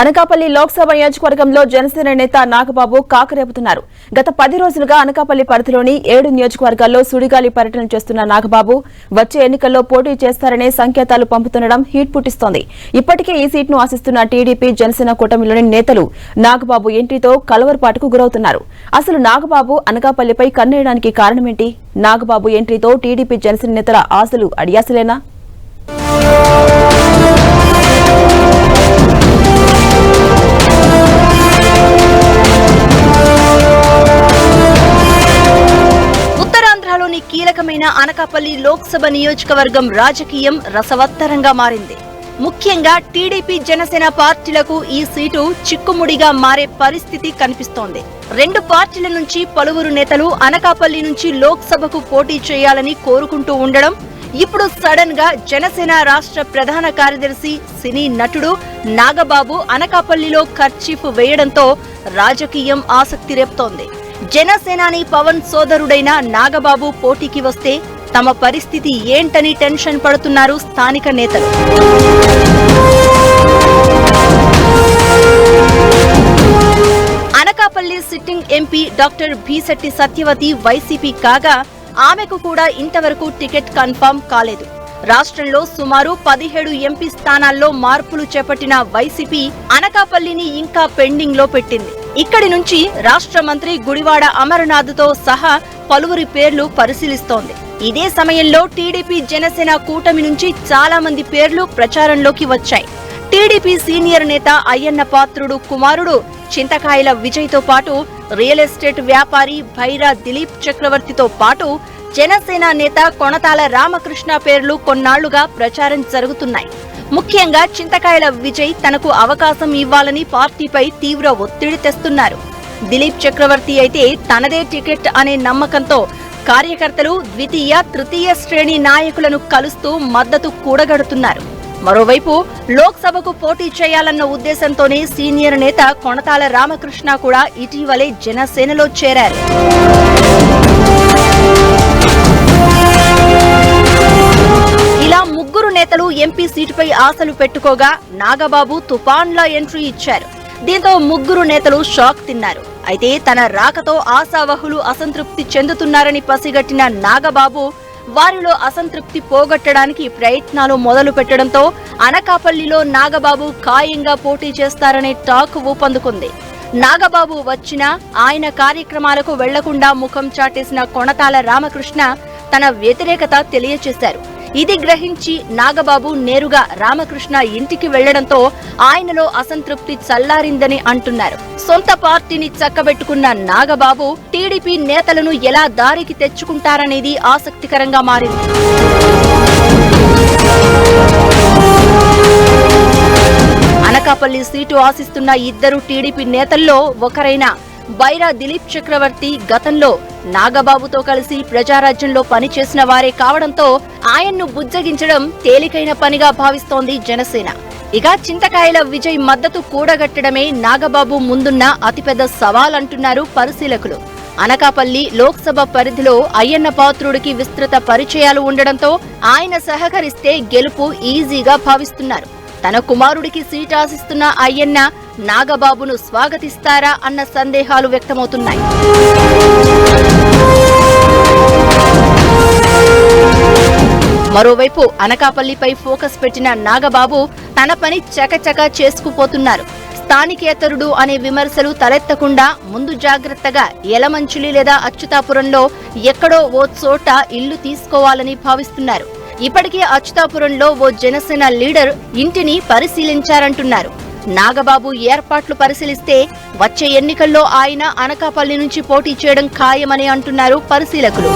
అనకాపల్లి లోక్సభ నియోజకవర్గంలో జనసేన నేత నాగబాబు కాకరేపుతున్నారు. గత 10 రోజులుగా అనకాపల్లి పరిధిలోని 7 నియోజకవర్గాల్లో సుడిగాలి పర్యటన చేస్తున్న నాగబాబు వచ్చే ఎన్నికల్లో పోటీ చేస్తారనే సంకేతాలు పంపుతుండడం హీట్ పుట్టిస్తోంది. ఇప్పటికే ఈ సీట్ను ఆశిస్తున్న టీడీపీ జనసేన కూటమిలోని నేతలు నాగబాబు ఎంట్రీతో కలవరపాటుకు గురవుతున్నారు. అసలు నాగబాబు అనకాపల్లిపై కన్నేయడానికి కారణమేంటి? నాగబాబు ఎంట్రీతో టీడీపీ జనసేన నేతల ఆశలు అడియాసలేనా? కీలకమైన అనకాపల్లి లోక్సభ నియోజకవర్గం రాజకీయం రసవత్తరంగా మారింది. ముఖ్యంగా టీడీపీ జనసేన పార్టీలకు ఈ సీటు చిక్కుముడిగా మారే పరిస్థితి కనిపిస్తోంది. 2 పార్టీల నుంచి పలువురు నేతలు అనకాపల్లి నుంచి లోక్సభకు పోటీ చేయాలని కోరుకుంటూ ఉండడం, ఇప్పుడు సడన్ గా జనసేన రాష్ట్ర ప్రధాన కార్యదర్శి సినీ నటుడు నాగబాబు అనకాపల్లిలో కర్చీఫ్ వేయడంతో రాజకీయం ఆసక్తి రేపుతోంది. జనసేనాని పవన్ సోదరుడైన నాగబాబు పోటీకి వస్తే తమ పరిస్థితి ఏంటని టెన్షన్ పడుతున్నారు స్థానిక నేతలు. Anakapalli sitting MP doctor Bheesetti Satyavathi YCP కాగా ఆమెకు కూడా ఇంతవరకు టికెట్ కన్ఫర్మ్ కాలేదు. రాష్ట్రంలో సుమారు 17 ఎంపీ స్థానాల్లో మార్పులు చేపట్టిన వైసీపీ అనకాపల్లిని ఇంకా పెండింగ్ లో పెట్టింది. ఇక్కడి నుంచి రాష్ట్ర మంత్రి గుడివాడ అమరనాథ్తో సహా పలువురి పేర్లు పరిశీలిస్తోంది. ఇదే సమయంలో టీడీపీ జనసేన కూటమి నుంచి చాలా మంది పేర్లు ప్రచారంలోకి వచ్చాయి. టీడీపీ సీనియర్ నేత అయ్యన్న పాత్రుడు కుమారుడు చింతకాయల విజయ్తో పాటు రియల్ ఎస్టేట్ వ్యాపారి భైరా దిలీప్ చక్రవర్తితో పాటు జనసేన నేత కొణతాల రామకృష్ణ పేర్లు కొన్నాళ్లుగా ప్రచారం జరుగుతున్నాయి. ముఖ్యంగా చింతకాయల విజయ్ తనకు అవకాశం ఇవ్వాలని పార్టీపై తీవ్ర ఒత్తిడి తెస్తున్నారు. దిలీప్ చక్రవర్తి అయితే తనదే టికెట్ అనే నమ్మకంతో కార్యకర్తలు ద్వితీయ, తృతీయ శ్రేణి నాయకులను కలుస్తూ మద్దతు కూడగడుతున్నారు. మరోవైపు లోక్సభకు పోటీ చేయాలన్న ఉద్దేశంతోనే సీనియర్ నేత కొణతాల రామకృష్ణ కూడా ఇటీవలే జనసేనలో చేరారు. ఇలా ముగ్గురు నేతలు ఎంపీ సీటుపై ఆశలు పెట్టుకోగా నాగబాబు తుఫాన్లా ఎంట్రీ ఇచ్చారు. దీంతో ముగ్గురు నేతలు షాక్ తిన్నారు. అయితే తన రాకతో ఆశావహులు అసంతృప్తి చెందుతున్నారని పసిగట్టిన నాగబాబు వారిలో అసంతృప్తి పోగొట్టడానికి ప్రయత్నాలు మొదలు పెట్టడంతో అనకాపల్లిలో నాగబాబు ఖాయంగా పోటీ చేస్తారనే టాక్ ఊపందుకుంది. నాగబాబు వచ్చినా ఆయన కార్యక్రమాలకు వెళ్లకుండా ముఖం చాటేసిన కొణతాల రామకృష్ణ తన వ్యతిరేకత తెలియచేశారు. ఇది గ్రహించి నాగబాబు నేరుగా రామకృష్ణ ఇంటికి వెళ్లడంతో ఆయనలో అసంతృప్తి చల్లారిందని అంటున్నారు. సొంత పార్టీని చక్కబెట్టుకున్న నాగబాబు టీడీపీ నేతలను ఎలా దారికి తెచ్చుకుంటారనేది ఆసక్తికరంగా మారింది. అనకాపల్లి సీటు ఆశిస్తున్న ఇద్దరు టీడీపీ నేతల్లో ఒకరైన భైరా దిలీప్ చక్రవర్తి గతంలో నాగబాబుతో కలిసి ప్రజారాజ్యంలో పనిచేసిన వారే కావడంతో ఆయన్ను బుజ్జగించడం తేలికైన పనిగా భావిస్తోంది జనసేన. ఇక చింతకాయల విజయ్ మద్దతు కూడగట్టడమే నాగబాబు ముందున్న అతిపెద్ద సవాల్ అంటున్నారు పరిశీలకులు. అనకాపల్లి లోక్సభ పరిధిలో అయ్యన్న పాత్రుడికి విస్తృత పరిచయాలు ఉండడంతో ఆయన సహకరిస్తే గెలుపు ఈజీగా భావిస్తున్నారు. తన కుమారుడికి సీట్ ఆశిస్తున్న అయ్యన్న నాగబాబును స్వాగతిస్తారా అన్న సందేహాలు వ్యక్తమవుతున్నాయి. మరోవైపు అనకాపల్లిపై ఫోకస్ పెట్టిన నాగబాబు తన పని చకచకా చేసుకుపోతున్నారు. స్థానికేతరుడు అనే విమర్శలు తలెత్తకుండా ముందు జాగ్రత్తగా యలమంచిలి లేదా అచ్యుతాపురంలో ఎక్కడో ఓ చోట ఇల్లు తీసుకోవాలని భావిస్తున్నారు. ఇప్పటికే అచ్యుతాపురంలో ఓ జనసేన లీడర్ ఇంటిని పరిశీలించారంటున్నారు. నాగబాబు ఏర్పాట్లు పరిశీలిస్తే వచ్చే ఎన్నికల్లో ఆయన అనకాపల్లి నుంచి పోటీ చేయడం ఖాయమని అంటున్నారు పరిశీలకులు.